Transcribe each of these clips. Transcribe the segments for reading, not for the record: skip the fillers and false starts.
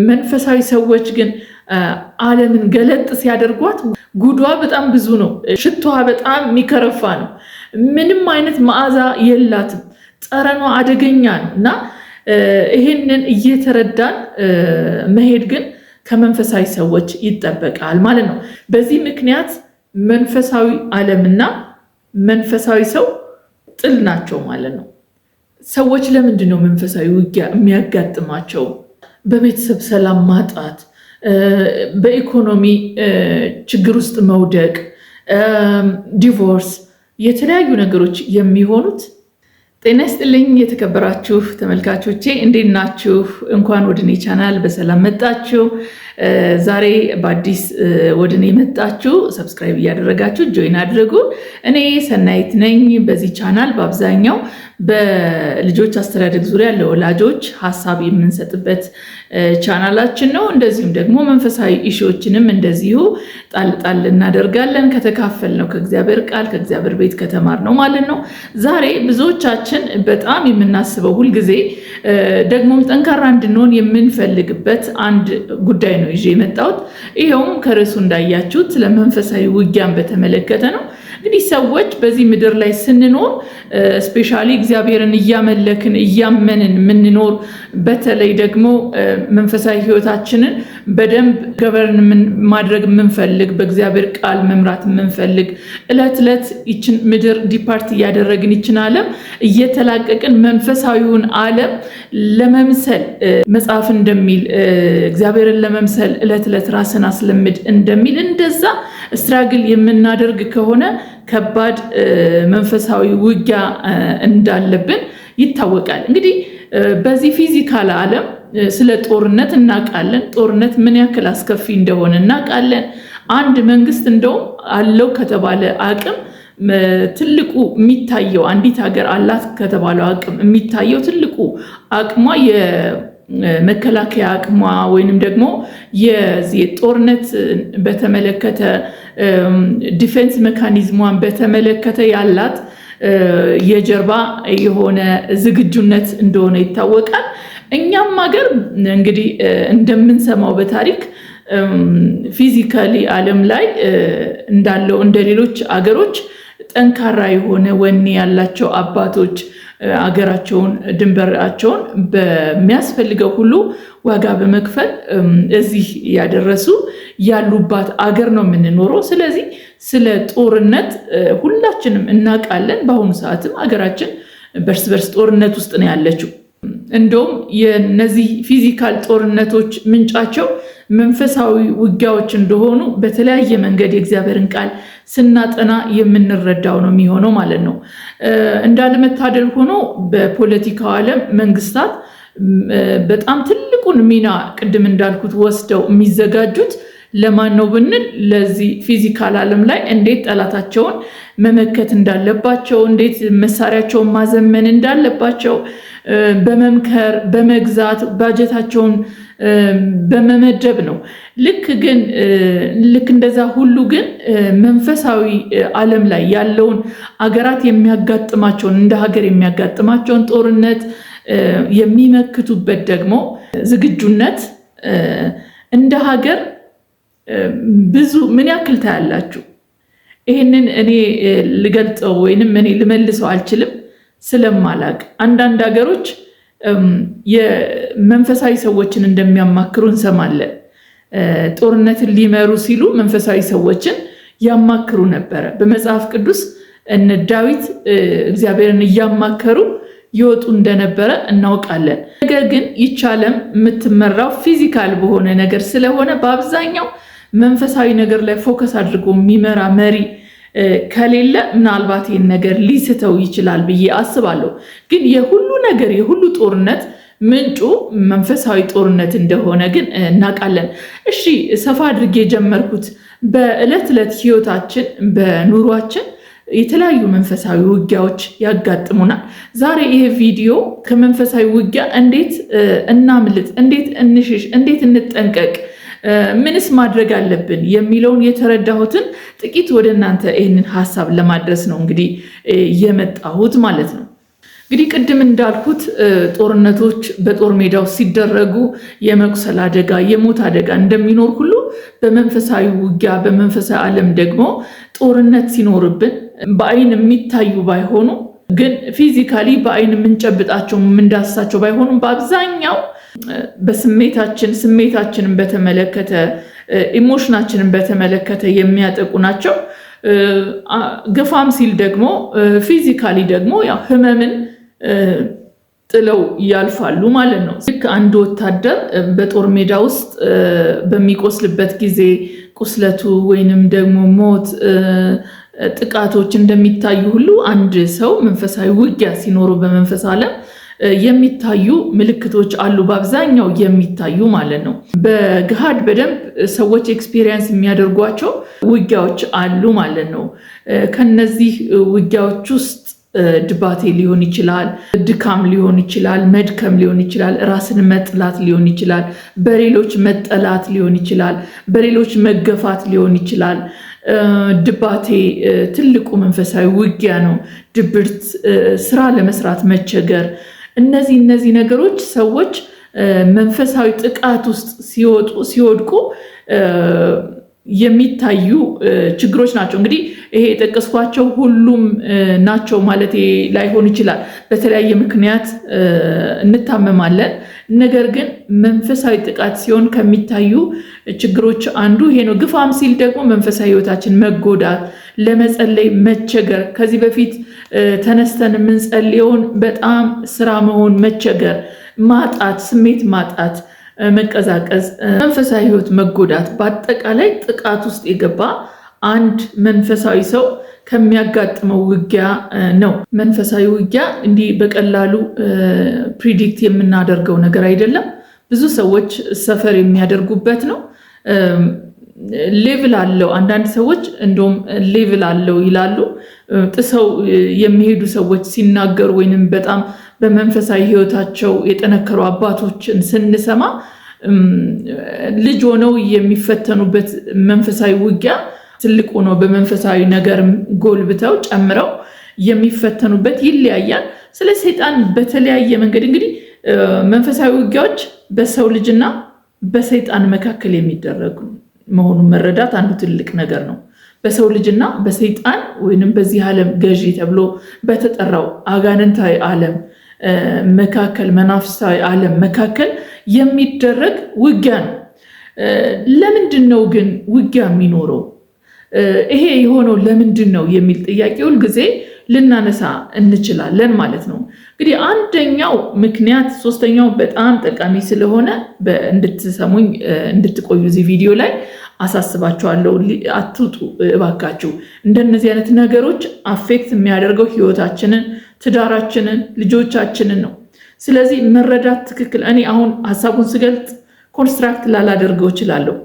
መንፈሳዊ ሰዎች ግን ዓለምን ገለጥ ሲያደርጓት ጉዷ በጣም ብዙ ነው። ሽቷ በጣም የሚከረፋ ነው። ምንም አይነት መዓዛ የላትም። ጠረኗ አደገኛ ነው እና ይህንን እየተረዳን መሄድ ግን ከመንፈሳዊ ሰዎች ይጠበቃል ማለት ነው። በዚህ ምክንያት መንፈሳዊ ዓለምና መንፈሳዊ ሰው ጥል ናቸው ማለት ነው። ሰዎች ለምንድን ነው መንፈሳዊ ውጊያ የሚያጋጥማቸው? በቤተሰብ ሰላም ማጣት፣ በኢኮኖሚ ችግር ውስጥ መውደቅ፣ ዲቮርስ፣ የተለያዩ ነገሮች የሚሆኑት። ጤና ይስጥልኝ የተከበራችሁ ተመልካቾቼ እንዴት ናችሁ? እንኳን ወደ እኔ ቻናል በሰላም መጣችሁ። ዛሬ በአዲስ ወደ እኔ መጣችሁ ሰብስክራይብ እያደረጋችሁ ጆይን አድርጉ። እኔ ሰናይት ነኝ። በዚህ ቻናል በአብዛኛው በልጆች አስተዳደግ ዙሪያ ለወላጆች ሀሳብ የምንሰጥበት ቻናላችን ነው። እንደዚሁም ደግሞ መንፈሳዊ ኢሹዎችንም እንደዚሁ ጣል ጣል እናደርጋለን ከተካፈል ነው ከእግዚአብሔር ቃል ከእግዚአብሔር ቤት ከተማር ነው ማለት ነው። ዛሬ ብዙዎቻችን በጣም የምናስበው ሁልጊዜ ደግሞም ጠንካራ እንድንሆን የምንፈልግበት አንድ ጉዳይ ነው ይዤ የመጣሁት። ይኸውም ከርዕሱ እንዳያችሁት ለመንፈሳዊ ውጊያን በተመለከተ ነው። እንግዲህ ሰዎች በዚህ ምድር ላይ ስንኖር ስፔሻሊ እግዚአብሔርን እያመለክን እያመንን የምንኖር፣ በተለይ ደግሞ መንፈሳዊ ሕይወታችንን በደንብ ገበርን ማድረግ የምንፈልግ፣ በእግዚአብሔር ቃል መምራት የምንፈልግ፣ ዕለት ዕለት ይችን ምድር ዲፓርት እያደረግን ይችን ዓለም እየተላቀቅን መንፈሳዊውን ዓለም ለመምሰል መጽሐፍ እንደሚል እግዚአብሔርን ለመምሰል ዕለት ዕለት ራስን አስለምድ እንደሚል እንደዛ ስትራግል የምናደርግ ከሆነ ከባድ መንፈሳዊ ውጊያ እንዳለብን ይታወቃል። እንግዲህ በዚህ ፊዚካል ዓለም ስለ ጦርነት እናውቃለን። ጦርነት ምን ያክል አስከፊ እንደሆነ እናውቃለን። አንድ መንግስት እንደውም አለው ከተባለ አቅም ትልቁ የሚታየው አንዲት ሀገር አላት ከተባለው አቅም የሚታየው ትልቁ አቅሟ የመከላከያ አቅሟ ወይንም ደግሞ የዚህ ጦርነት በተመለከተ ዲፌንስ ሜካኒዝሟን በተመለከተ ያላት የጀርባ የሆነ ዝግጁነት እንደሆነ ይታወቃል። እኛም ሀገር እንግዲህ እንደምንሰማው በታሪክ ፊዚካሊ ዓለም ላይ እንዳለው እንደ ሌሎች አገሮች ጠንካራ የሆነ ወኔ ያላቸው አባቶች አገራቸውን ድንበራቸውን በሚያስፈልገው ሁሉ ዋጋ በመክፈል እዚህ ያደረሱ ያሉባት አገር ነው የምንኖረው። ስለዚህ ስለ ጦርነት ሁላችንም እናውቃለን። በአሁኑ ሰዓትም አገራችን በርስ በርስ ጦርነት ውስጥ ነው ያለችው። እንደውም የነዚህ ፊዚካል ጦርነቶች ምንጫቸው መንፈሳዊ ውጊያዎች እንደሆኑ በተለያየ መንገድ የእግዚአብሔርን ቃል ስናጠና የምንረዳው ነው የሚሆነው ማለት ነው። እንዳለመታደል ሆኖ በፖለቲካው ዓለም መንግስታት በጣም ትልቁን ሚና ቅድም እንዳልኩት ወስደው የሚዘጋጁት ለማን ነው ብንል ለዚህ ፊዚካል ዓለም ላይ እንዴት ጠላታቸውን መመከት እንዳለባቸው፣ እንዴት መሳሪያቸውን ማዘመን እንዳለባቸው በመምከር በመግዛት ባጀታቸውን በመመደብ ነው። ልክ እንደዛ ሁሉ ግን መንፈሳዊ ዓለም ላይ ያለውን አገራት የሚያጋጥማቸውን እንደ ሀገር የሚያጋጥማቸውን ጦርነት የሚመክቱበት ደግሞ ዝግጁነት እንደ ሀገር ብዙ ምን ያክል ታያላችሁ? ይህንን እኔ ልገልጸው ወይንም እኔ ልመልሰው አልችልም ስለማላቅ። አንዳንድ ሀገሮች የመንፈሳዊ ሰዎችን እንደሚያማክሩ እንሰማለን። ጦርነትን ሊመሩ ሲሉ መንፈሳዊ ሰዎችን ያማክሩ ነበረ። በመጽሐፍ ቅዱስ እነ ዳዊት እግዚአብሔርን እያማከሩ ይወጡ እንደነበረ እናውቃለን። ነገር ግን ይህች ዓለም የምትመራው ፊዚካል በሆነ ነገር ስለሆነ በአብዛኛው መንፈሳዊ ነገር ላይ ፎከስ አድርጎ የሚመራ መሪ ከሌለ ምናልባት ይህን ነገር ሊስተው ይችላል ብዬ አስባለሁ። ግን የሁሉ ነገር የሁሉ ጦርነት ምንጩ መንፈሳዊ ጦርነት እንደሆነ ግን እናውቃለን። እሺ፣ ሰፋ አድርጌ የጀመርኩት በዕለት ዕለት ህይወታችን በኑሯችን የተለያዩ መንፈሳዊ ውጊያዎች ያጋጥሙናል። ዛሬ ይሄ ቪዲዮ ከመንፈሳዊ ውጊያ እንዴት እናምልጥ፣ እንዴት እንሽሽ፣ እንዴት እንጠንቀቅ፣ ምንስ ማድረግ አለብን የሚለውን የተረዳሁትን ጥቂት ወደ እናንተ ይህንን ሀሳብ ለማድረስ ነው እንግዲህ የመጣሁት ማለት ነው። እንግዲህ ቅድም እንዳልኩት ጦርነቶች በጦር ሜዳው ሲደረጉ የመቁሰል አደጋ፣ የሞት አደጋ እንደሚኖር ሁሉ በመንፈሳዊ ውጊያ በመንፈሳዊ ዓለም ደግሞ ጦርነት ሲኖርብን በአይን የሚታዩ ባይሆኑ ግን ፊዚካሊ በአይን የምንጨብጣቸው የምንዳስሳቸው ባይሆኑም በአብዛኛው ስሜታችንን በተመለከተ ኢሞሽናችንን በተመለከተ የሚያጠቁ ናቸው። ገፋም ሲል ደግሞ ፊዚካሊ ደግሞ ያው ህመምን ጥለው ያልፋሉ ማለት ነው። ልክ አንድ ወታደር በጦር ሜዳ ውስጥ በሚቆስልበት ጊዜ ቁስለቱ ወይንም ደግሞ ሞት ጥቃቶች እንደሚታዩ ሁሉ አንድ ሰው መንፈሳዊ ውጊያ ሲኖሩ በመንፈስ ዓለም የሚታዩ ምልክቶች አሉ፣ በአብዛኛው የሚታዩ ማለት ነው። በገሃድ በደንብ ሰዎች ኤክስፒሪየንስ የሚያደርጓቸው ውጊያዎች አሉ ማለት ነው። ከነዚህ ውጊያዎች ውስጥ ድባቴ ሊሆን ይችላል፣ ድካም ሊሆን ይችላል፣ መድከም ሊሆን ይችላል፣ ራስን መጥላት ሊሆን ይችላል፣ በሌሎች መጠላት ሊሆን ይችላል፣ በሌሎች መገፋት ሊሆን ይችላል። ድባቴ ትልቁ መንፈሳዊ ውጊያ ነው። ድብርት፣ ስራ ለመስራት መቸገር፣ እነዚህ ነገሮች ሰዎች መንፈሳዊ ጥቃት ውስጥ ሲወድቁ የሚታዩ ችግሮች ናቸው። እንግዲህ ይሄ የጠቀስኳቸው ሁሉም ናቸው ማለት ላይሆን ይችላል። በተለያየ ምክንያት እንታመማለን። ነገር ግን መንፈሳዊ ጥቃት ሲሆን ከሚታዩ ችግሮች አንዱ ይሄ ነው። ግፋም ሲል ደግሞ መንፈሳዊ ሕይወታችን መጎዳት፣ ለመጸለይ መቸገር፣ ከዚህ በፊት ተነስተን የምንጸልየውን በጣም ስራ መሆን መቸገር፣ ማጣት፣ ስሜት ማጣት፣ መቀዛቀዝ፣ መንፈሳዊ ሕይወት መጎዳት፣ በአጠቃላይ ጥቃት ውስጥ የገባ አንድ መንፈሳዊ ሰው ከሚያጋጥመው ውጊያ ነው። መንፈሳዊ ውጊያ እንዲህ በቀላሉ ፕሪዲክት የምናደርገው ነገር አይደለም። ብዙ ሰዎች ሰፈር የሚያደርጉበት ነው። ሌቭል አለው። አንዳንድ ሰዎች እንደውም ሌቭል አለው ይላሉ። ጥሰው የሚሄዱ ሰዎች ሲናገሩ ወይንም በጣም በመንፈሳዊ ሕይወታቸው የጠነከሩ አባቶችን ስንሰማ ልጅ ሆነው የሚፈተኑበት መንፈሳዊ ውጊያ ትልቅ ሆኖ በመንፈሳዊ ነገር ጎልብተው ጨምረው የሚፈተኑበት ይለያያል። ስለ ሰይጣን በተለያየ መንገድ እንግዲህ መንፈሳዊ ውጊያዎች በሰው ልጅና በሰይጣን መካከል የሚደረጉ መሆኑን መረዳት አንዱ ትልቅ ነገር ነው። በሰው ልጅና በሰይጣን ወይንም በዚህ ዓለም ገዢ ተብሎ በተጠራው አጋንንታዊ ዓለም መካከል፣ መናፍስታዊ ዓለም መካከል የሚደረግ ውጊያ ነው። ለምንድን ነው ግን ውጊያ የሚኖረው? ይሄ የሆነው ለምንድን ነው የሚል ጥያቄ ሁል ጊዜ ልናነሳ እንችላለን ማለት ነው። እንግዲህ አንደኛው ምክንያት፣ ሶስተኛው በጣም ጠቃሚ ስለሆነ እንድትሰሙኝ እንድትቆዩ እዚህ ቪዲዮ ላይ አሳስባችኋለሁ። አትውጡ እባካችሁ። እንደነዚህ አይነት ነገሮች አፌክት የሚያደርገው ህይወታችንን፣ ትዳራችንን፣ ልጆቻችንን ነው። ስለዚህ መረዳት ትክክል። እኔ አሁን ሀሳቡን ስገልጥ ኮንስትራክት ላላደርገው እችላለሁ።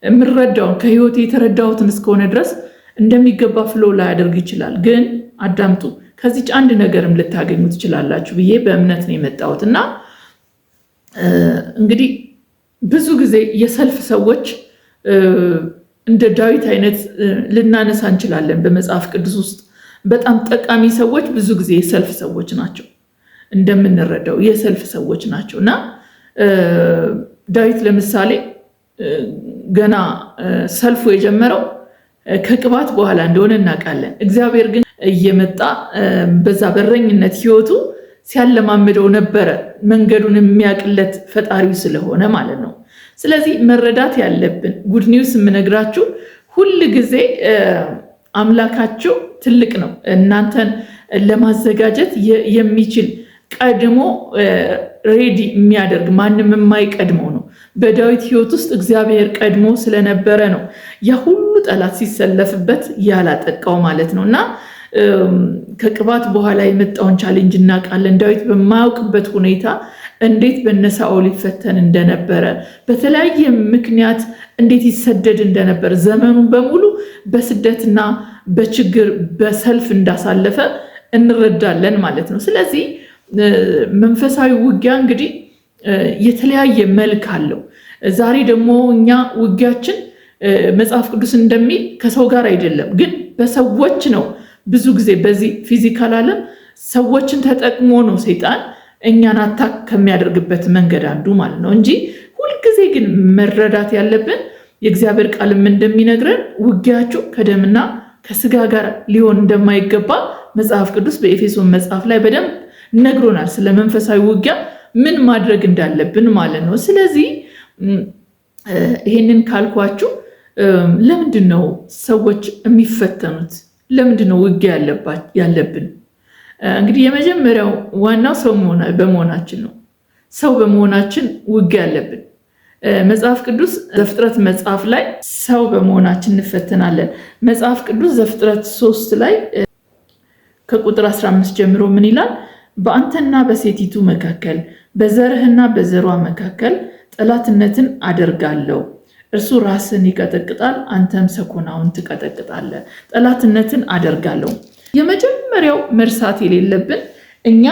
የምረዳውን ከህይወቴ የተረዳሁትን እስከሆነ ድረስ እንደሚገባ ፍሎ ላያደርግ ይችላል። ግን አዳምጡ፣ ከዚች አንድ ነገርም ልታገኙ ትችላላችሁ ብዬ በእምነት ነው የመጣሁት። እና እንግዲህ ብዙ ጊዜ የሰልፍ ሰዎች እንደ ዳዊት አይነት ልናነሳ እንችላለን። በመጽሐፍ ቅዱስ ውስጥ በጣም ጠቃሚ ሰዎች ብዙ ጊዜ የሰልፍ ሰዎች ናቸው። እንደምንረዳው የሰልፍ ሰዎች ናቸው። እና ዳዊት ለምሳሌ ገና ሰልፉ የጀመረው ከቅባት በኋላ እንደሆነ እናውቃለን። እግዚአብሔር ግን እየመጣ በዛ በረኝነት ህይወቱ ሲያለማምደው ነበረ፣ መንገዱን የሚያቅለት ፈጣሪው ስለሆነ ማለት ነው። ስለዚህ መረዳት ያለብን ጉድ ኒውስ የምነግራችሁ ሁል ጊዜ አምላካችሁ ትልቅ ነው። እናንተን ለማዘጋጀት የሚችል ቀድሞ ሬዲ የሚያደርግ ማንም የማይቀድመው ነው። በዳዊት ህይወት ውስጥ እግዚአብሔር ቀድሞ ስለነበረ ነው ያ ሁሉ ጠላት ሲሰለፍበት ያላጠቃው ማለት ነው። እና ከቅባት በኋላ የመጣውን ቻሌንጅ እናውቃለን። ዳዊት በማያውቅበት ሁኔታ እንዴት በነሳኦል ይፈተን እንደነበረ፣ በተለያየ ምክንያት እንዴት ይሰደድ እንደነበረ፣ ዘመኑን በሙሉ በስደትና በችግር በሰልፍ እንዳሳለፈ እንረዳለን ማለት ነው። ስለዚህ መንፈሳዊ ውጊያ እንግዲህ የተለያየ መልክ አለው። ዛሬ ደግሞ እኛ ውጊያችን መጽሐፍ ቅዱስ እንደሚል ከሰው ጋር አይደለም፣ ግን በሰዎች ነው። ብዙ ጊዜ በዚህ ፊዚካል ዓለም ሰዎችን ተጠቅሞ ነው ሰይጣን እኛን አታክ ከሚያደርግበት መንገድ አንዱ ማለት ነው እንጂ ሁልጊዜ ግን መረዳት ያለብን የእግዚአብሔር ቃልም እንደሚነግረን ውጊያችሁ ከደምና ከስጋ ጋር ሊሆን እንደማይገባ መጽሐፍ ቅዱስ በኤፌሶን መጽሐፍ ላይ በደንብ ነግሮናል። ስለ መንፈሳዊ ውጊያ ምን ማድረግ እንዳለብን ማለት ነው። ስለዚህ ይሄንን ካልኳችሁ ለምንድን ነው ሰዎች የሚፈተኑት? ለምንድን ነው ውጊያ ያለብን? እንግዲህ የመጀመሪያው ዋናው ሰው በመሆናችን ነው። ሰው በመሆናችን ውጊያ ያለብን። መጽሐፍ ቅዱስ ዘፍጥረት መጽሐፍ ላይ ሰው በመሆናችን እንፈተናለን። መጽሐፍ ቅዱስ ዘፍጥረት 3 ላይ ከቁጥር 15 ጀምሮ ምን ይላል? በአንተና በሴቲቱ መካከል በዘርህና በዘሯ መካከል ጠላትነትን አደርጋለሁ። እርሱ ራስን ይቀጠቅጣል፣ አንተም ሰኮናውን ትቀጠቅጣለህ። ጠላትነትን አደርጋለሁ። የመጀመሪያው መርሳት የሌለብን እኛ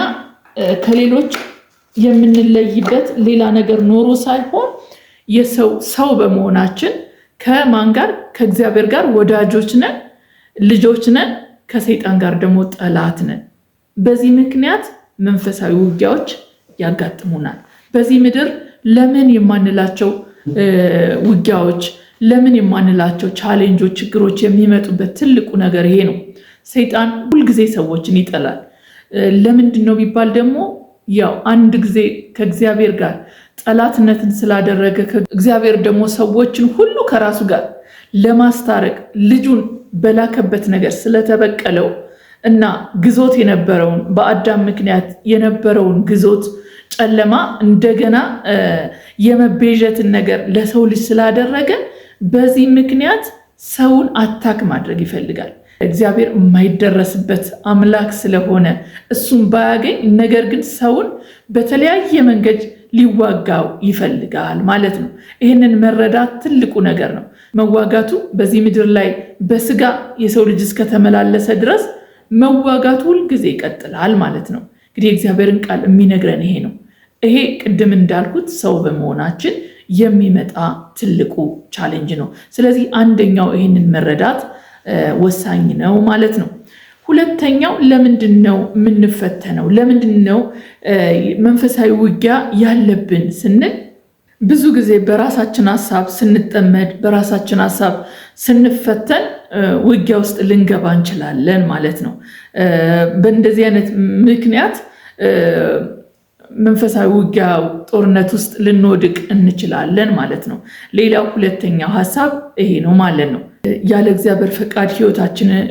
ከሌሎች የምንለይበት ሌላ ነገር ኖሮ ሳይሆን ሰው በመሆናችን ከማን ጋር? ከእግዚአብሔር ጋር ወዳጆች ነን፣ ልጆች ነን። ከሰይጣን ጋር ደግሞ ጠላት ነን። በዚህ ምክንያት መንፈሳዊ ውጊያዎች ያጋጥሙናል። በዚህ ምድር ለምን የማንላቸው ውጊያዎች፣ ለምን የማንላቸው ቻሌንጆች፣ ችግሮች የሚመጡበት ትልቁ ነገር ይሄ ነው። ሰይጣን ሁልጊዜ ሰዎችን ይጠላል። ለምንድን ነው ቢባል ደግሞ ያው አንድ ጊዜ ከእግዚአብሔር ጋር ጠላትነትን ስላደረገ እግዚአብሔር ደግሞ ሰዎችን ሁሉ ከራሱ ጋር ለማስታረቅ ልጁን በላከበት ነገር ስለተበቀለው እና ግዞት የነበረውን በአዳም ምክንያት የነበረውን ግዞት ጨለማ እንደገና የመቤዠትን ነገር ለሰው ልጅ ስላደረገ በዚህ ምክንያት ሰውን አታክ ማድረግ ይፈልጋል። እግዚአብሔር የማይደረስበት አምላክ ስለሆነ እሱም ባያገኝ፣ ነገር ግን ሰውን በተለያየ መንገድ ሊዋጋው ይፈልጋል ማለት ነው። ይህንን መረዳት ትልቁ ነገር ነው። መዋጋቱ በዚህ ምድር ላይ በስጋ የሰው ልጅ እስከተመላለሰ ድረስ መዋጋቱ ሁልጊዜ ይቀጥላል ማለት ነው። እንግዲህ የእግዚአብሔርን ቃል የሚነግረን ይሄ ነው። ይሄ ቅድም እንዳልኩት ሰው በመሆናችን የሚመጣ ትልቁ ቻሌንጅ ነው። ስለዚህ አንደኛው ይህንን መረዳት ወሳኝ ነው ማለት ነው። ሁለተኛው ለምንድን ነው የምንፈተነው? ለምንድን ነው መንፈሳዊ ውጊያ ያለብን ስንል ብዙ ጊዜ በራሳችን ሀሳብ ስንጠመድ፣ በራሳችን ሀሳብ ስንፈተን ውጊያ ውስጥ ልንገባ እንችላለን ማለት ነው። በእንደዚህ አይነት ምክንያት መንፈሳዊ ውጊያ ጦርነት ውስጥ ልንወድቅ እንችላለን ማለት ነው። ሌላው ሁለተኛው ሀሳብ ይሄ ነው ማለት ነው። ያለ እግዚአብሔር ፈቃድ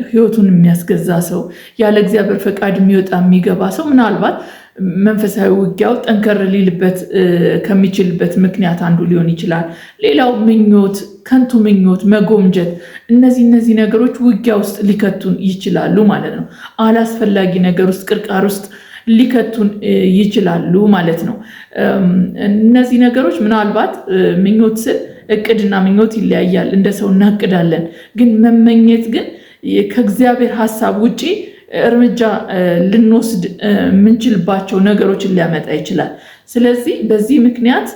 ህይወቱን የሚያስገዛ ሰው፣ ያለ እግዚአብሔር ፈቃድ የሚወጣ የሚገባ ሰው ምናልባት መንፈሳዊ ውጊያው ጠንከር ሊልበት ከሚችልበት ምክንያት አንዱ ሊሆን ይችላል። ሌላው ምኞት፣ ከንቱ ምኞት፣ መጎምጀት፣ እነዚህ ነገሮች ውጊያ ውስጥ ሊከቱን ይችላሉ ማለት ነው። አላስፈላጊ ነገር ውስጥ ቅርቃር ውስጥ ሊከቱን ይችላሉ ማለት ነው። እነዚህ ነገሮች ምናልባት ምኞት ስል እቅድና ምኞት ይለያያል። እንደ ሰው እናቅዳለን፣ ግን መመኘት ግን ከእግዚአብሔር ሀሳብ ውጪ እርምጃ ልንወስድ የምንችልባቸው ነገሮችን ሊያመጣ ይችላል። ስለዚህ በዚህ ምክንያት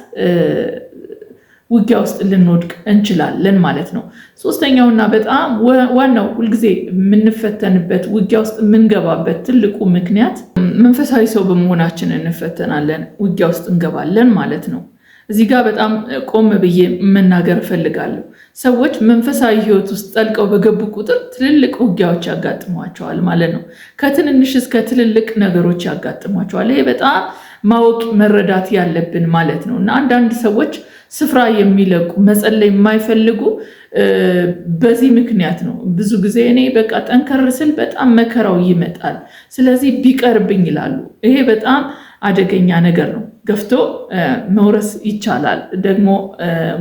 ውጊያ ውስጥ ልንወድቅ እንችላለን ማለት ነው። ሶስተኛውና በጣም ዋናው ሁልጊዜ የምንፈተንበት ውጊያ ውስጥ የምንገባበት ትልቁ ምክንያት መንፈሳዊ ሰው በመሆናችን እንፈተናለን፣ ውጊያ ውስጥ እንገባለን ማለት ነው። እዚህ ጋር በጣም ቆም ብዬ መናገር እፈልጋለሁ። ሰዎች መንፈሳዊ ሕይወት ውስጥ ጠልቀው በገቡ ቁጥር ትልልቅ ውጊያዎች ያጋጥሟቸዋል ማለት ነው። ከትንንሽ እስከ ትልልቅ ነገሮች ያጋጥሟቸዋል። ይሄ በጣም ማወቅ መረዳት ያለብን ማለት ነው። እና አንዳንድ ሰዎች ስፍራ የሚለቁ መጸለይ የማይፈልጉ በዚህ ምክንያት ነው። ብዙ ጊዜ እኔ በቃ ጠንከር ስል በጣም መከራው ይመጣል፣ ስለዚህ ቢቀርብኝ ይላሉ። ይሄ በጣም አደገኛ ነገር ነው። ገፍቶ መውረስ ይቻላል። ደግሞ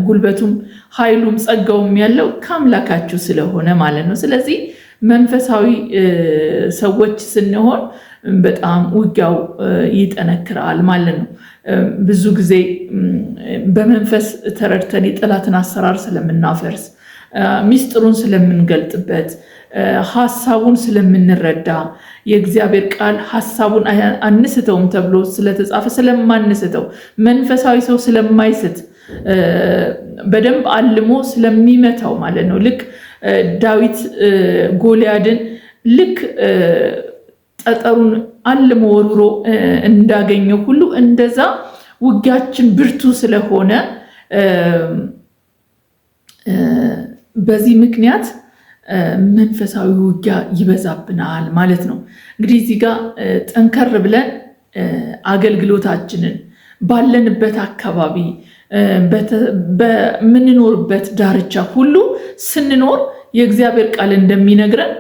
ጉልበቱም ኃይሉም ጸጋውም ያለው ከአምላካችሁ ስለሆነ ማለት ነው። ስለዚህ መንፈሳዊ ሰዎች ስንሆን በጣም ውጊያው ይጠነክራል ማለት ነው። ብዙ ጊዜ በመንፈስ ተረድተን የጠላትን አሰራር ስለምናፈርስ፣ ሚስጥሩን ስለምንገልጥበት፣ ሐሳቡን ስለምንረዳ፣ የእግዚአብሔር ቃል ሐሳቡን አንስተውም ተብሎ ስለተጻፈ ስለማንስተው፣ መንፈሳዊ ሰው ስለማይስት፣ በደንብ አልሞ ስለሚመታው ማለት ነው። ልክ ዳዊት ጎልያድን ልክ ጠጠሩን አልሞ ወርውሮ እንዳገኘው ሁሉ እንደዛ ውጊያችን ብርቱ ስለሆነ በዚህ ምክንያት መንፈሳዊ ውጊያ ይበዛብናል ማለት ነው። እንግዲህ እዚህ ጋር ጠንከር ብለን አገልግሎታችንን ባለንበት አካባቢ በምንኖርበት ዳርቻ ሁሉ ስንኖር የእግዚአብሔር ቃል እንደሚነግረን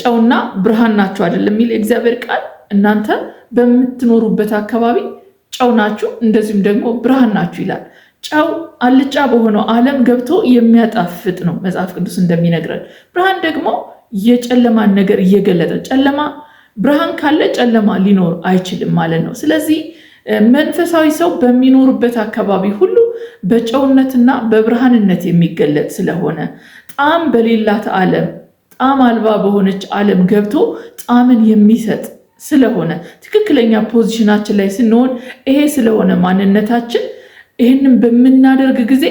ጨውና ብርሃን ናችሁ አይደለም የሚል የእግዚአብሔር ቃል። እናንተ በምትኖሩበት አካባቢ ጨው ናችሁ፣ እንደዚሁም ደግሞ ብርሃን ናችሁ ይላል። ጨው አልጫ በሆነው ዓለም ገብቶ የሚያጣፍጥ ነው መጽሐፍ ቅዱስ እንደሚነግረን። ብርሃን ደግሞ የጨለማን ነገር እየገለጠ ጨለማ ብርሃን ካለ ጨለማ ሊኖር አይችልም ማለት ነው። ስለዚህ መንፈሳዊ ሰው በሚኖርበት አካባቢ ሁሉ በጨውነትና በብርሃንነት የሚገለጥ ስለሆነ ጣዕም በሌላት ዓለም ጣዕም አልባ በሆነች ዓለም ገብቶ ጣዕምን የሚሰጥ ስለሆነ ትክክለኛ ፖዚሽናችን ላይ ስንሆን ይሄ ስለሆነ ማንነታችን ይህንን በምናደርግ ጊዜ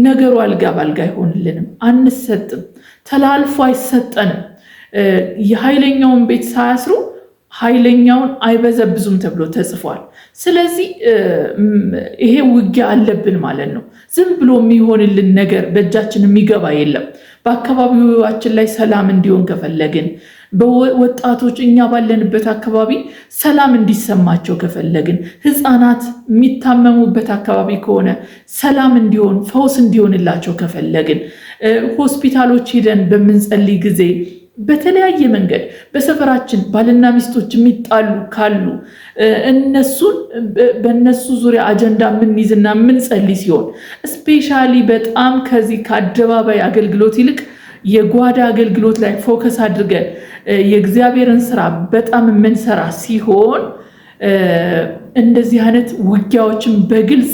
ነገሩ አልጋ ባልጋ አይሆንልንም፣ አንሰጥም፣ ተላልፎ አይሰጠንም። የኃይለኛውን ቤት ሳያስሩ ኃይለኛውን አይበዘብዙም ተብሎ ተጽፏል። ስለዚህ ይሄ ውጊያ አለብን ማለት ነው። ዝም ብሎ የሚሆንልን ነገር በእጃችን የሚገባ የለም። በአካባቢዋችን ላይ ሰላም እንዲሆን ከፈለግን፣ በወጣቶች እኛ ባለንበት አካባቢ ሰላም እንዲሰማቸው ከፈለግን፣ ሕፃናት የሚታመሙበት አካባቢ ከሆነ ሰላም እንዲሆን ፈውስ እንዲሆንላቸው ከፈለግን፣ ሆስፒታሎች ሄደን በምንጸልይ ጊዜ በተለያየ መንገድ በሰፈራችን ባልና ሚስቶች የሚጣሉ ካሉ እነሱን በእነሱ ዙሪያ አጀንዳ የምንይዝና የምንጸልይ ሲሆን ስፔሻሊ በጣም ከዚህ ከአደባባይ አገልግሎት ይልቅ የጓዳ አገልግሎት ላይ ፎከስ አድርገን የእግዚአብሔርን ስራ በጣም የምንሰራ ሲሆን እንደዚህ አይነት ውጊያዎችን በግልጽ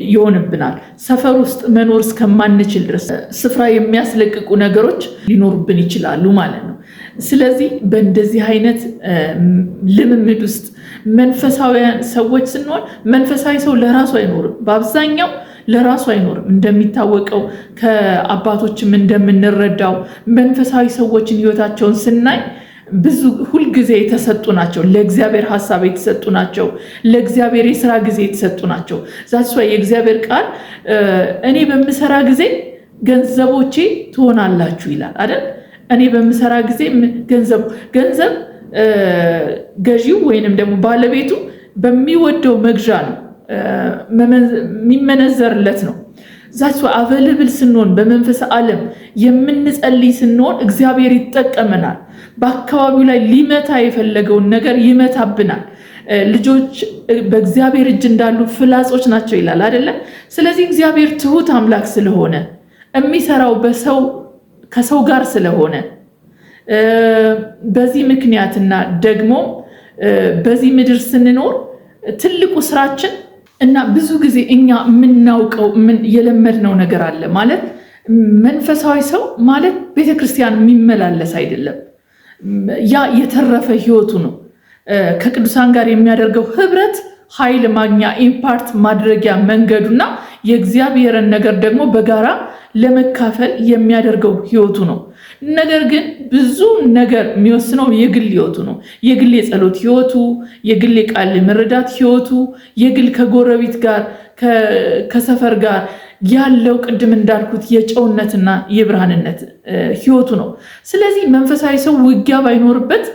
ይሆንብናል። ሰፈር ውስጥ መኖር እስከማንችል ድረስ ስፍራ የሚያስለቅቁ ነገሮች ሊኖሩብን ይችላሉ ማለት ነው። ስለዚህ በእንደዚህ አይነት ልምምድ ውስጥ መንፈሳዊያን ሰዎች ስንሆን መንፈሳዊ ሰው ለራሱ አይኖርም፣ በአብዛኛው ለራሱ አይኖርም። እንደሚታወቀው ከአባቶችም እንደምንረዳው መንፈሳዊ ሰዎችን ህይወታቸውን ስናይ ብዙ ሁልጊዜ የተሰጡ ናቸው። ለእግዚአብሔር ሐሳብ የተሰጡ ናቸው። ለእግዚአብሔር የሥራ ጊዜ የተሰጡ ናቸው። ዛስ የእግዚአብሔር ቃል እኔ በምሰራ ጊዜ ገንዘቦቼ ትሆናላችሁ ይላል አይደል? እኔ በምሰራ ጊዜ ገንዘብ ገዢው ወይንም ደግሞ ባለቤቱ በሚወደው መግዣ ነው የሚመነዘርለት ነው። ዛስ አቬለብል ስንሆን በመንፈስ ዓለም የምንጸልይ ስንሆን እግዚአብሔር ይጠቀመናል። በአካባቢው ላይ ሊመታ የፈለገውን ነገር ይመታብናል። ልጆች በእግዚአብሔር እጅ እንዳሉ ፍላጾች ናቸው ይላል አይደለም? ስለዚህ እግዚአብሔር ትሁት አምላክ ስለሆነ የሚሰራው ከሰው ጋር ስለሆነ በዚህ ምክንያትና ደግሞ በዚህ ምድር ስንኖር ትልቁ ስራችን እና ብዙ ጊዜ እኛ የምናውቀው የለመድነው ነገር አለ ማለት መንፈሳዊ ሰው ማለት ቤተክርስቲያን የሚመላለስ አይደለም። ያ የተረፈ ህይወቱ ነው። ከቅዱሳን ጋር የሚያደርገው ህብረት ኃይል ማግኛ ኢምፓርት ማድረጊያ መንገዱና የእግዚአብሔርን ነገር ደግሞ በጋራ ለመካፈል የሚያደርገው ህይወቱ ነው። ነገር ግን ብዙ ነገር የሚወስነው የግል ህይወቱ ነው። የግል የጸሎት ህይወቱ፣ የግል የቃል መረዳት ህይወቱ፣ የግል ከጎረቤት ጋር ከሰፈር ጋር ያለው ቅድም እንዳልኩት የጨውነትና የብርሃንነት ህይወቱ ነው። ስለዚህ መንፈሳዊ ሰው ውጊያ ባይኖርበት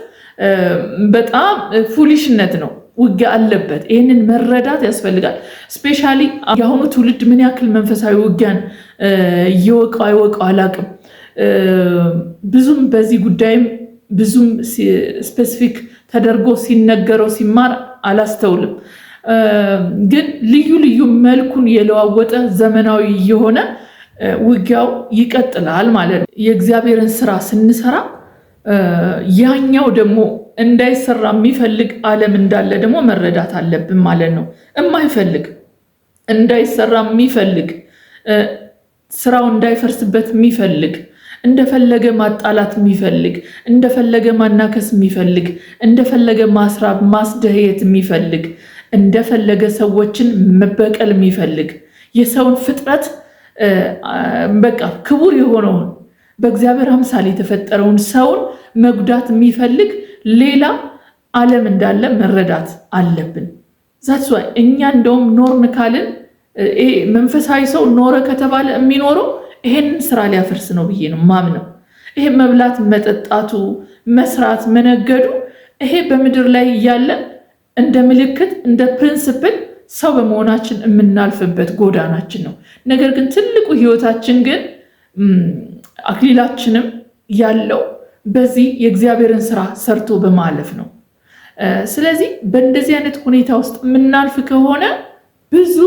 በጣም ፉሊሽነት ነው። ውጊያ አለበት። ይህንን መረዳት ያስፈልጋል። ስፔሻሊ የአሁኑ ትውልድ ምን ያክል መንፈሳዊ ውጊያን እየወቀው አይወቀው አላቅም። ብዙም በዚህ ጉዳይም ብዙም ስፔሲፊክ ተደርጎ ሲነገረው ሲማር አላስተውልም። ግን ልዩ ልዩ መልኩን የለዋወጠ ዘመናዊ የሆነ ውጊያው ይቀጥላል ማለት ነው። የእግዚአብሔርን ስራ ስንሰራ ያኛው ደግሞ እንዳይሰራ የሚፈልግ ዓለም እንዳለ ደግሞ መረዳት አለብን ማለት ነው። የማይፈልግ እንዳይሰራ የሚፈልግ ስራው እንዳይፈርስበት የሚፈልግ እንደፈለገ ማጣላት የሚፈልግ እንደፈለገ ማናከስ የሚፈልግ እንደፈለገ ማስራብ ማስደህየት የሚፈልግ እንደፈለገ ሰዎችን መበቀል የሚፈልግ የሰውን ፍጥረት በቃ ክቡር የሆነውን በእግዚአብሔር አምሳል የተፈጠረውን ሰውን መጉዳት የሚፈልግ ሌላ ዓለም እንዳለ መረዳት አለብን። ዛትስ ዋይ እኛ እንደውም ኖርን ካልን መንፈሳዊ ሰው ኖረ ከተባለ የሚኖረው ይሄንን ስራ ሊያፈርስ ነው ብዬ ነው ማምነው። ይሄ መብላት፣ መጠጣቱ፣ መስራት፣ መነገዱ ይሄ በምድር ላይ ያለ እንደ ምልክት እንደ ፕሪንሲፕል ሰው በመሆናችን የምናልፍበት ጎዳናችን ነው። ነገር ግን ትልቁ ህይወታችን ግን አክሊላችንም ያለው በዚህ የእግዚአብሔርን ስራ ሰርቶ በማለፍ ነው። ስለዚህ በእንደዚህ አይነት ሁኔታ ውስጥ የምናልፍ ከሆነ ብዙ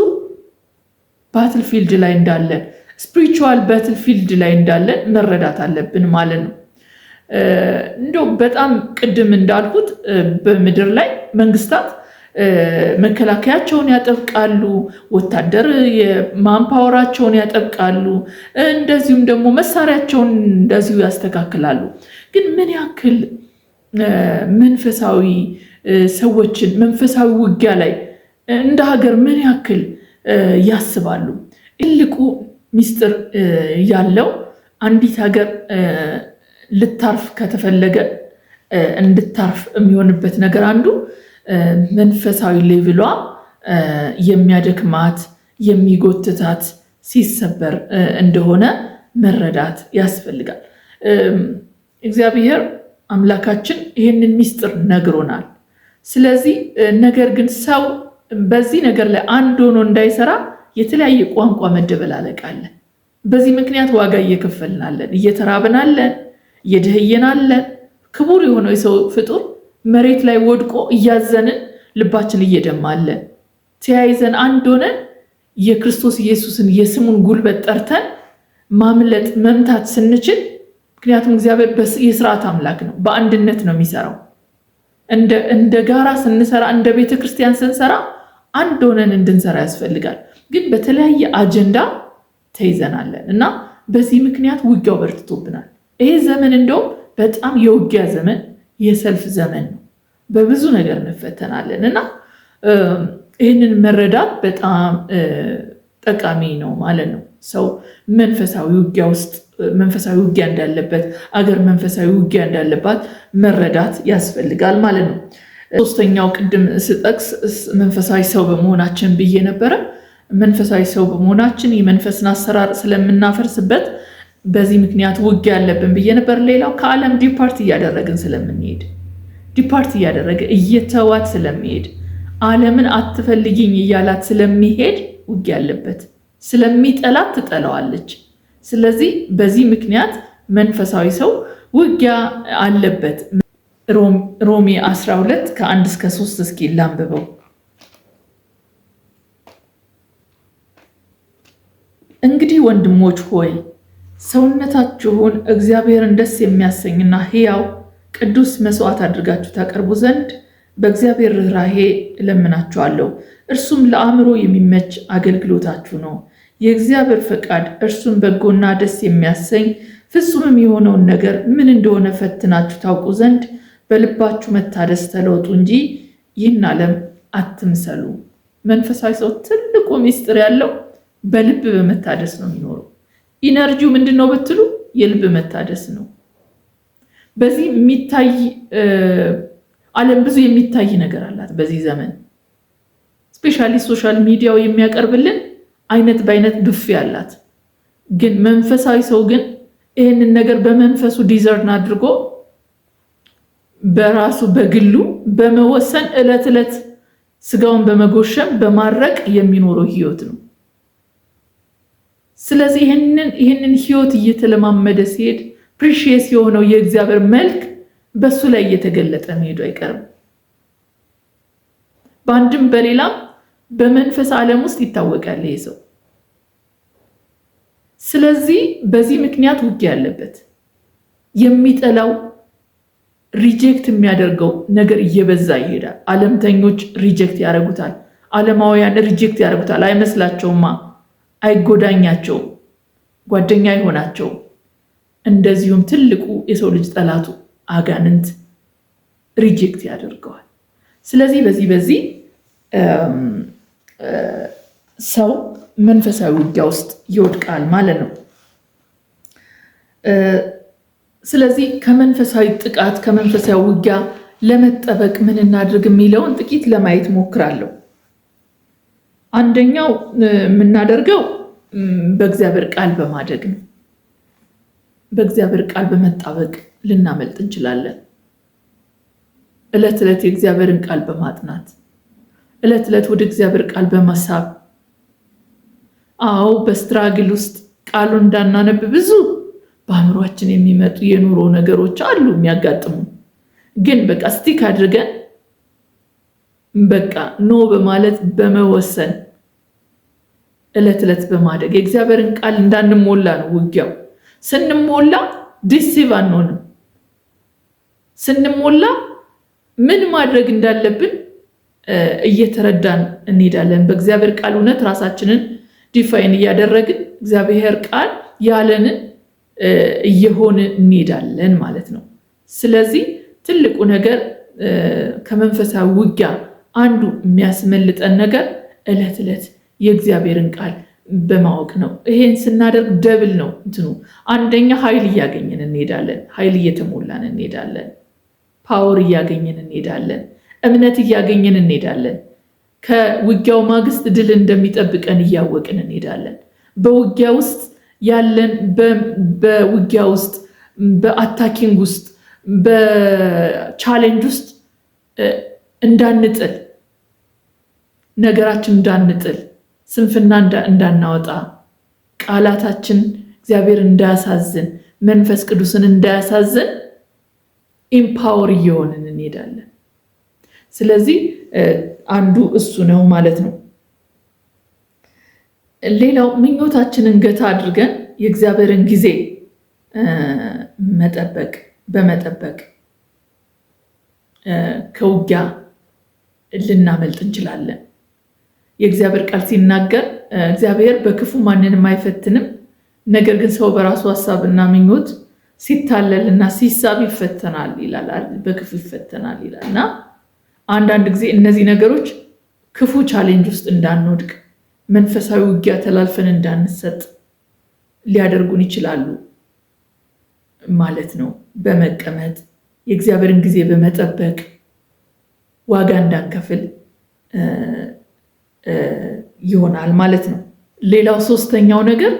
ባትልፊልድ ላይ እንዳለን ስፒሪቹዋል ባትልፊልድ ላይ እንዳለን መረዳት አለብን ማለት ነው። እንደው በጣም ቅድም እንዳልኩት በምድር ላይ መንግስታት መከላከያቸውን ያጠብቃሉ፣ ወታደር የማንፓወራቸውን ያጠብቃሉ፣ እንደዚሁም ደግሞ መሳሪያቸውን እንደዚሁ ያስተካክላሉ። ግን ምን ያክል መንፈሳዊ ሰዎችን መንፈሳዊ ውጊያ ላይ እንደ ሀገር ምን ያክል ያስባሉ? ትልቁ ሚስጥር ያለው አንዲት ሀገር ልታርፍ ከተፈለገ እንድታርፍ የሚሆንበት ነገር አንዱ መንፈሳዊ ሌቭሏ የሚያደክማት የሚጎትታት ሲሰበር እንደሆነ መረዳት ያስፈልጋል። እግዚአብሔር አምላካችን ይህንን ሚስጥር ነግሮናል። ስለዚህ ነገር ግን ሰው በዚህ ነገር ላይ አንድ ሆኖ እንዳይሰራ የተለያየ ቋንቋ መደበላለቅ አለ። በዚህ ምክንያት ዋጋ እየከፈልናለን፣ እየተራብናለን፣ እየደህየናለን። ክቡር የሆነው የሰው ፍጡር መሬት ላይ ወድቆ እያዘንን ልባችን እየደማለን ተያይዘን አንድ ሆነን የክርስቶስ ኢየሱስን የስሙን ጉልበት ጠርተን ማምለጥ መምታት ስንችል፣ ምክንያቱም እግዚአብሔር የስርዓት አምላክ ነው፣ በአንድነት ነው የሚሰራው። እንደ ጋራ ስንሰራ እንደ ቤተ ክርስቲያን ስንሰራ አንድ ሆነን እንድንሰራ ያስፈልጋል። ግን በተለያየ አጀንዳ ተይዘናለን እና በዚህ ምክንያት ውጊያው በርትቶብናል። ይሄ ዘመን እንደውም በጣም የውጊያ ዘመን የሰልፍ ዘመን ነው። በብዙ ነገር እንፈተናለን እና ይህንን መረዳት በጣም ጠቃሚ ነው ማለት ነው። ሰው መንፈሳዊ ውጊያ ውስጥ መንፈሳዊ ውጊያ እንዳለበት፣ አገር መንፈሳዊ ውጊያ እንዳለባት መረዳት ያስፈልጋል ማለት ነው። ሶስተኛው ቅድም ስጠቅስ መንፈሳዊ ሰው በመሆናችን ብዬ ነበረ። መንፈሳዊ ሰው በመሆናችን የመንፈስን አሰራር ስለምናፈርስበት በዚህ ምክንያት ውጊያ አለብን ብዬ ነበር። ሌላው ከዓለም ዲፓርት እያደረግን ስለምንሄድ ዲፓርት እያደረገ እየተዋት ስለሚሄድ ዓለምን አትፈልጊኝ እያላት ስለሚሄድ ውጊያ አለበት። ስለሚጠላት ትጠላዋለች። ስለዚህ በዚህ ምክንያት መንፈሳዊ ሰው ውጊያ አለበት። ሮሜ 12 ከ1 እስከ 3 እስኪ ላንብበው። እንግዲህ ወንድሞች ሆይ ሰውነታችሁን እግዚአብሔርን ደስ የሚያሰኝና ሕያው ቅዱስ መስዋዕት አድርጋችሁ ታቀርቡ ዘንድ በእግዚአብሔር ርኅራኄ እለምናችኋለሁ። እርሱም ለአእምሮ የሚመች አገልግሎታችሁ ነው። የእግዚአብሔር ፈቃድ እርሱም በጎና ደስ የሚያሰኝ ፍጹምም የሆነውን ነገር ምን እንደሆነ ፈትናችሁ ታውቁ ዘንድ በልባችሁ መታደስ ተለወጡ እንጂ ይህን ዓለም አትምሰሉ። መንፈሳዊ ሰው ትልቁ ሚስጥር ያለው በልብ በመታደስ ነው የሚኖረው። ኢነርጂው ምንድን ነው ብትሉ የልብ መታደስ ነው። በዚህ የሚታይ ዓለም ብዙ የሚታይ ነገር አላት። በዚህ ዘመን ስፔሻሊ ሶሻል ሚዲያው የሚያቀርብልን አይነት በአይነት ብፌ አላት። ግን መንፈሳዊ ሰው ግን ይህንን ነገር በመንፈሱ ዲዘርን አድርጎ በራሱ በግሉ በመወሰን ዕለት ዕለት ስጋውን በመጎሸም በማድረቅ የሚኖረው ህይወት ነው። ስለዚህ ይህንን ህይወት እየተለማመደ ሲሄድ ፕሪሺየስ የሆነው የእግዚአብሔር መልክ በሱ ላይ እየተገለጠ መሄዱ አይቀርም። በአንድም በሌላም በመንፈስ ዓለም ውስጥ ይታወቃል ይሄ ሰው። ስለዚህ በዚህ ምክንያት ውጊያ ያለበት የሚጠላው ሪጀክት የሚያደርገው ነገር እየበዛ ይሄዳል። ዓለምተኞች ሪጀክት ያደርጉታል። ዓለማውያን ሪጀክት ያደርጉታል። አይመስላቸውማ፣ አይጎዳኛቸውም፣ ጓደኛ አይሆናቸውም። እንደዚሁም ትልቁ የሰው ልጅ ጠላቱ አጋንንት ሪጀክት ያደርገዋል። ስለዚህ በዚህ ሰው መንፈሳዊ ውጊያ ውስጥ ይወድቃል ማለት ነው። ስለዚህ ከመንፈሳዊ ጥቃት ከመንፈሳዊ ውጊያ ለመጠበቅ ምን እናድርግ የሚለውን ጥቂት ለማየት ሞክራለሁ። አንደኛው የምናደርገው በእግዚአብሔር ቃል በማደግ ነው። በእግዚአብሔር ቃል በመጣበቅ ልናመልጥ እንችላለን። ዕለት ዕለት የእግዚአብሔርን ቃል በማጥናት ዕለት ዕለት ወደ እግዚአብሔር ቃል በመሳብ በስትራግል ውስጥ ቃሉ እንዳናነብ ብዙ በአእምሯችን የሚመጡ የኑሮ ነገሮች አሉ የሚያጋጥሙ። ግን በቃ ስቲክ አድርገን በቃ ኖ በማለት በመወሰን ዕለት ዕለት በማደግ የእግዚአብሔርን ቃል እንዳንሞላ ነው ውጊያው። ስንሞላ ዲሲቭ አንሆንም። ስንሞላ ምን ማድረግ እንዳለብን እየተረዳን እንሄዳለን። በእግዚአብሔር ቃል እውነት ራሳችንን ዲፋይን እያደረግን እግዚአብሔር ቃል ያለንን እየሆነ እንሄዳለን ማለት ነው። ስለዚህ ትልቁ ነገር ከመንፈሳዊ ውጊያ አንዱ የሚያስመልጠን ነገር ዕለት ዕለት የእግዚአብሔርን ቃል በማወቅ ነው። ይሄን ስናደርግ ደብል ነው እንትኑ። አንደኛ ኃይል እያገኘን እንሄዳለን። ኃይል እየተሞላን እንሄዳለን። ፓወር እያገኘን እንሄዳለን። እምነት እያገኘን እንሄዳለን። ከውጊያው ማግስት ድል እንደሚጠብቀን እያወቅን እንሄዳለን። በውጊያ ውስጥ ያለን በውጊያ ውስጥ በአታኪንግ ውስጥ በቻሌንጅ ውስጥ እንዳንጥል፣ ነገራችን እንዳንጥል፣ ስንፍና እንዳናወጣ፣ ቃላታችን እግዚአብሔር እንዳያሳዝን፣ መንፈስ ቅዱስን እንዳያሳዝን ኢምፓወር እየሆንን እንሄዳለን። ስለዚህ አንዱ እሱ ነው ማለት ነው። ሌላው ምኞታችንን ገታ አድርገን የእግዚአብሔርን ጊዜ በመጠበቅ ከውጊያ ልናመልጥ እንችላለን። የእግዚአብሔር ቃል ሲናገር እግዚአብሔር በክፉ ማንንም አይፈትንም፣ ነገር ግን ሰው በራሱ ሀሳብና ምኞት ሲታለልና ሲሳብ ይፈተናል ይላል። በክፉ ይፈተናል ይላል እና አንዳንድ ጊዜ እነዚህ ነገሮች ክፉ ቻሌንጅ ውስጥ እንዳንወድቅ፣ መንፈሳዊ ውጊያ ተላልፈን እንዳንሰጥ ሊያደርጉን ይችላሉ ማለት ነው። በመቀመጥ የእግዚአብሔርን ጊዜ በመጠበቅ ዋጋ እንዳንከፍል ይሆናል ማለት ነው። ሌላው ሶስተኛው ነገር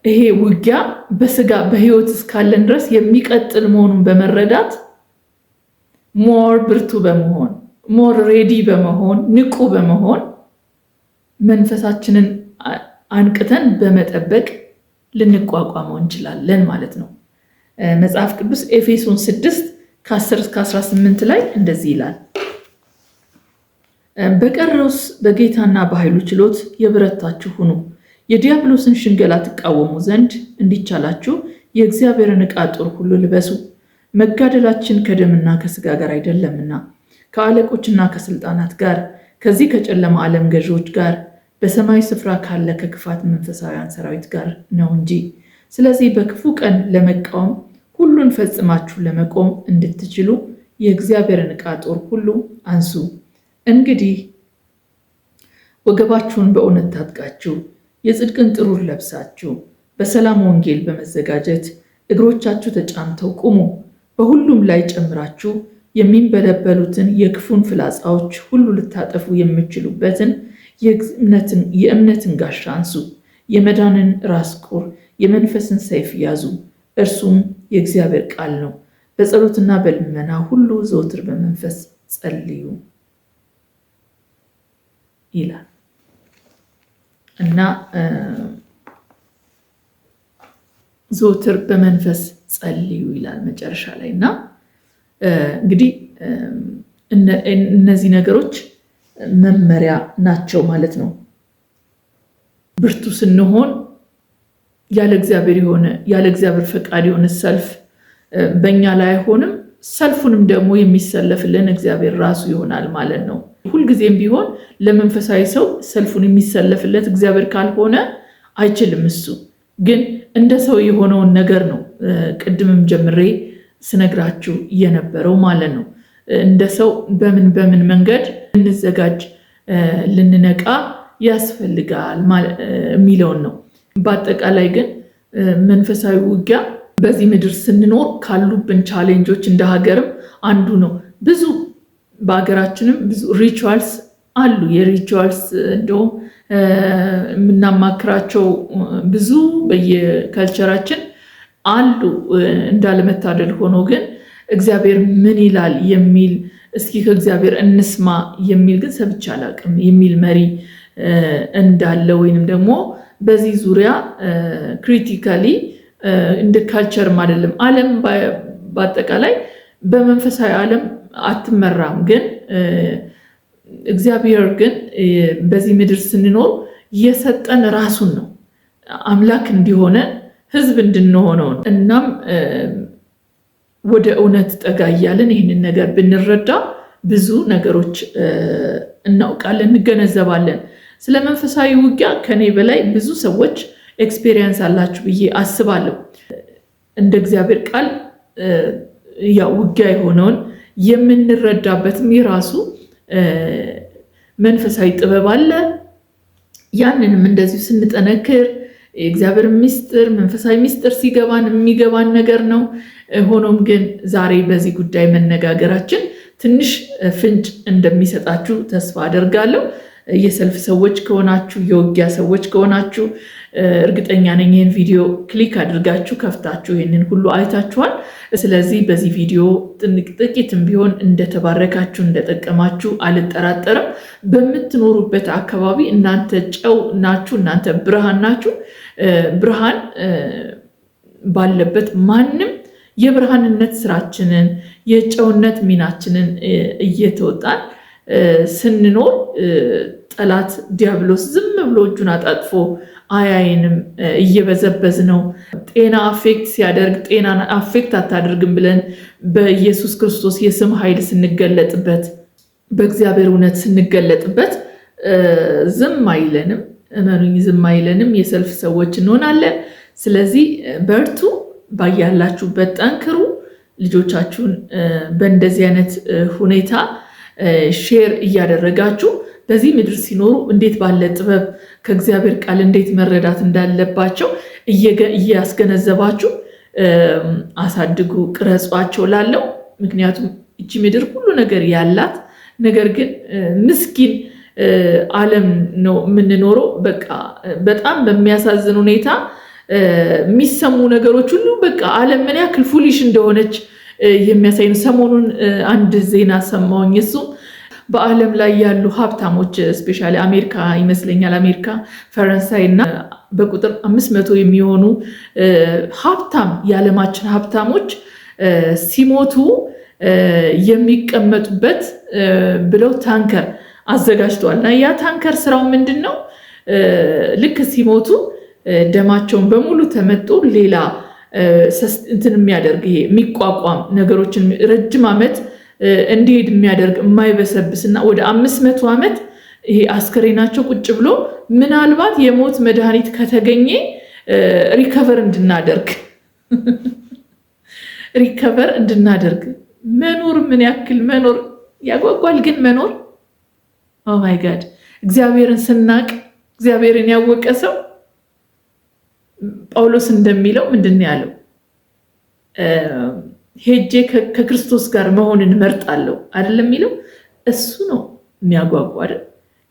ይሄ ውጊያ በስጋ በህይወት እስካለን ድረስ የሚቀጥል መሆኑን በመረዳት ሞር ብርቱ በመሆን ሞር ሬዲ በመሆን ንቁ በመሆን መንፈሳችንን አንቅተን በመጠበቅ ልንቋቋመው እንችላለን ማለት ነው። መጽሐፍ ቅዱስ ኤፌሶን 6:10-18 ላይ እንደዚህ ይላል፣ በቀረውስ በጌታና በኃይሉ ችሎት የበረታችሁ ሁኑ፣ የዲያብሎስን ሽንገላ ትቃወሙ ዘንድ እንዲቻላችሁ የእግዚአብሔርን ዕቃ ጦር ሁሉ ልበሱ። መጋደላችን ከደምና ከስጋ ጋር አይደለምና ከአለቆችና ከስልጣናት ጋር፣ ከዚህ ከጨለማ ዓለም ገዢዎች ጋር፣ በሰማይ ስፍራ ካለ ከክፋት መንፈሳውያን ሰራዊት ጋር ነው እንጂ። ስለዚህ በክፉ ቀን ለመቃወም ሁሉን ፈጽማችሁ ለመቆም እንድትችሉ የእግዚአብሔርን ዕቃ ጦር ሁሉ አንሱ። እንግዲህ ወገባችሁን በእውነት ታጥቃችሁ የጽድቅን ጥሩር ለብሳችሁ በሰላም ወንጌል በመዘጋጀት እግሮቻችሁ ተጫምተው ቁሙ። በሁሉም ላይ ጨምራችሁ የሚንበለበሉትን የክፉን ፍላጻዎች ሁሉ ልታጠፉ የምትችሉበትን የእምነትን ጋሻ አንሱ። የመዳንን ራስ ቁር የመንፈስን ሰይፍ ያዙ፣ እርሱም የእግዚአብሔር ቃል ነው። በጸሎትና በልመና ሁሉ ዘወትር በመንፈስ ጸልዩ ይላል እና ዘወትር በመንፈስ ጸልዩ ይላል መጨረሻ ላይ። እና እንግዲህ እነዚህ ነገሮች መመሪያ ናቸው ማለት ነው። ብርቱ ስንሆን ያለ እግዚአብሔር ፈቃድ የሆነ ሰልፍ በእኛ ላይ አይሆንም። ሰልፉንም ደግሞ የሚሰለፍልን እግዚአብሔር ራሱ ይሆናል ማለት ነው። ሁልጊዜም ቢሆን ለመንፈሳዊ ሰው ሰልፉን የሚሰለፍለት እግዚአብሔር ካልሆነ አይችልም። እሱ ግን እንደ ሰው የሆነውን ነገር ነው ቅድምም ጀምሬ ስነግራችሁ የነበረው ማለት ነው። እንደ ሰው በምን መንገድ ልንዘጋጅ ልንነቃ ያስፈልጋል የሚለውን ነው። በአጠቃላይ ግን መንፈሳዊ ውጊያ በዚህ ምድር ስንኖር ካሉብን ቻሌንጆች እንደ ሀገርም አንዱ ነው። ብዙ በሀገራችንም ብዙ ሪቹዋልስ አሉ። የሪቹዋልስ እንደውም የምናማክራቸው ብዙ በየከልቸራችን አሉ። እንዳለመታደል ሆኖ ግን እግዚአብሔር ምን ይላል የሚል እስኪ ከእግዚአብሔር እንስማ የሚል ግን ሰምቼ አላውቅም የሚል መሪ እንዳለ ወይንም ደግሞ በዚህ ዙሪያ ክሪቲካሊ እንደ ካልቸርም አይደለም ዓለም በአጠቃላይ በመንፈሳዊ ዓለም አትመራም። ግን እግዚአብሔር ግን በዚህ ምድር ስንኖር የሰጠን ራሱን ነው አምላክ እንዲሆነ ህዝብ እንድንሆነው ነው። እናም ወደ እውነት ጠጋ እያለን ይህንን ነገር ብንረዳ ብዙ ነገሮች እናውቃለን፣ እንገነዘባለን። ስለ መንፈሳዊ ውጊያ ከኔ በላይ ብዙ ሰዎች ኤክስፔሪየንስ አላችሁ ብዬ አስባለሁ። እንደ እግዚአብሔር ቃል ያ ውጊያ የሆነውን የምንረዳበትም የራሱ መንፈሳዊ ጥበብ አለ። ያንንም እንደዚሁ ስንጠነክር የእግዚአብሔር ምስጢር መንፈሳዊ ምስጢር ሲገባን የሚገባን ነገር ነው። ሆኖም ግን ዛሬ በዚህ ጉዳይ መነጋገራችን ትንሽ ፍንጭ እንደሚሰጣችሁ ተስፋ አደርጋለሁ። የሰልፍ ሰዎች ከሆናችሁ የውጊያ ሰዎች ከሆናችሁ እርግጠኛ ነኝ ይህን ቪዲዮ ክሊክ አድርጋችሁ ከፍታችሁ ይህንን ሁሉ አይታችኋል። ስለዚህ በዚህ ቪዲዮ ጥቂትም ቢሆን እንደተባረካችሁ እንደጠቀማችሁ አልጠራጠርም። በምትኖሩበት አካባቢ እናንተ ጨው ናችሁ፣ እናንተ ብርሃን ናችሁ። ብርሃን ባለበት ማንም የብርሃንነት ስራችንን የጨውነት ሚናችንን እየተወጣን ስንኖር ጠላት ዲያብሎስ ዝም ብሎ እጁን አጣጥፎ አያይንም። እየበዘበዝ ነው። ጤና አፌክት ሲያደርግ ጤናን አፌክት አታደርግም ብለን በኢየሱስ ክርስቶስ የስም ኃይል ስንገለጥበት በእግዚአብሔር እውነት ስንገለጥበት ዝም አይለንም። እመኑኝ ዝም አይለንም። የሰልፍ ሰዎች እንሆናለን። ስለዚህ በርቱ፣ ባያላችሁበት ጠንክሩ። ልጆቻችሁን በእንደዚህ አይነት ሁኔታ ሼር እያደረጋችሁ በዚህ ምድር ሲኖሩ እንዴት ባለ ጥበብ ከእግዚአብሔር ቃል እንዴት መረዳት እንዳለባቸው እያስገነዘባችሁ አሳድጉ፣ ቅረጿቸው ላለው። ምክንያቱም እቺ ምድር ሁሉ ነገር ያላት ነገር ግን ምስኪን ዓለም ነው የምንኖረው። በቃ በጣም በሚያሳዝን ሁኔታ የሚሰሙ ነገሮች ሁሉ በቃ ዓለም ምን ያክል ፉሊሽ እንደሆነች የሚያሳይ ነው። ሰሞኑን አንድ ዜና ሰማሁኝ። እሱም በዓለም ላይ ያሉ ሀብታሞች ስፔሻሊ አሜሪካ ይመስለኛል፣ አሜሪካ፣ ፈረንሳይ እና በቁጥር 500 የሚሆኑ ሀብታም የዓለማችን ሀብታሞች ሲሞቱ የሚቀመጡበት ብለው ታንከር አዘጋጅተዋል። እና ያ ታንከር ስራው ምንድን ነው? ልክ ሲሞቱ ደማቸውን በሙሉ ተመጦ ሌላ እንትን የሚያደርግ ይሄ የሚቋቋም ነገሮችን ረጅም ዓመት እንዲሄድ የሚያደርግ የማይበሰብስና ወደ 500 ዓመት ይሄ አስከሬናቸው ቁጭ ብሎ ምናልባት የሞት መድኃኒት ከተገኘ ሪከቨር እንድናደርግ መኖር ምን ያክል መኖር ያጓጓል። ግን መኖር ኦ ማይ ጋድ እግዚአብሔርን ስናቅ እግዚአብሔርን ያወቀ ሰው ጳውሎስ እንደሚለው ምንድን ነው ያለው? ሄጄ ከክርስቶስ ጋር መሆንን መርጣለሁ አይደለም የሚለው? እሱ ነው የሚያጓጓ አይደል?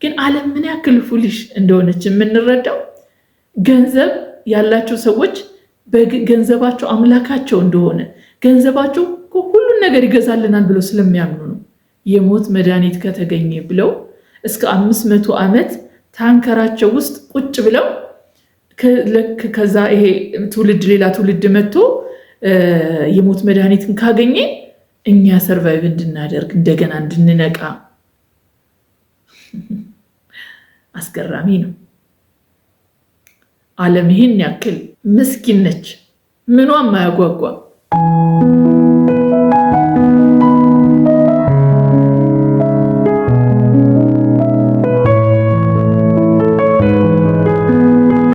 ግን ዓለም ምን ያክል ፉሊሽ እንደሆነች የምንረዳው ገንዘብ ያላቸው ሰዎች በገንዘባቸው አምላካቸው እንደሆነ ገንዘባቸው ሁሉን ነገር ይገዛልናል ብለው ስለሚያምኑ ነው። የሞት መድኃኒት ከተገኘ ብለው እስከ 500 ዓመት ታንከራቸው ውስጥ ቁጭ ብለው ከዛ ይሄ ትውልድ ሌላ ትውልድ መጥቶ የሞት መድኃኒትን ካገኘ እኛ ሰርቫይቭ እንድናደርግ እንደገና እንድንነቃ አስገራሚ ነው። ዓለም ይህን ያክል ምስኪን ነች፣ ምኗም አያጓጓ።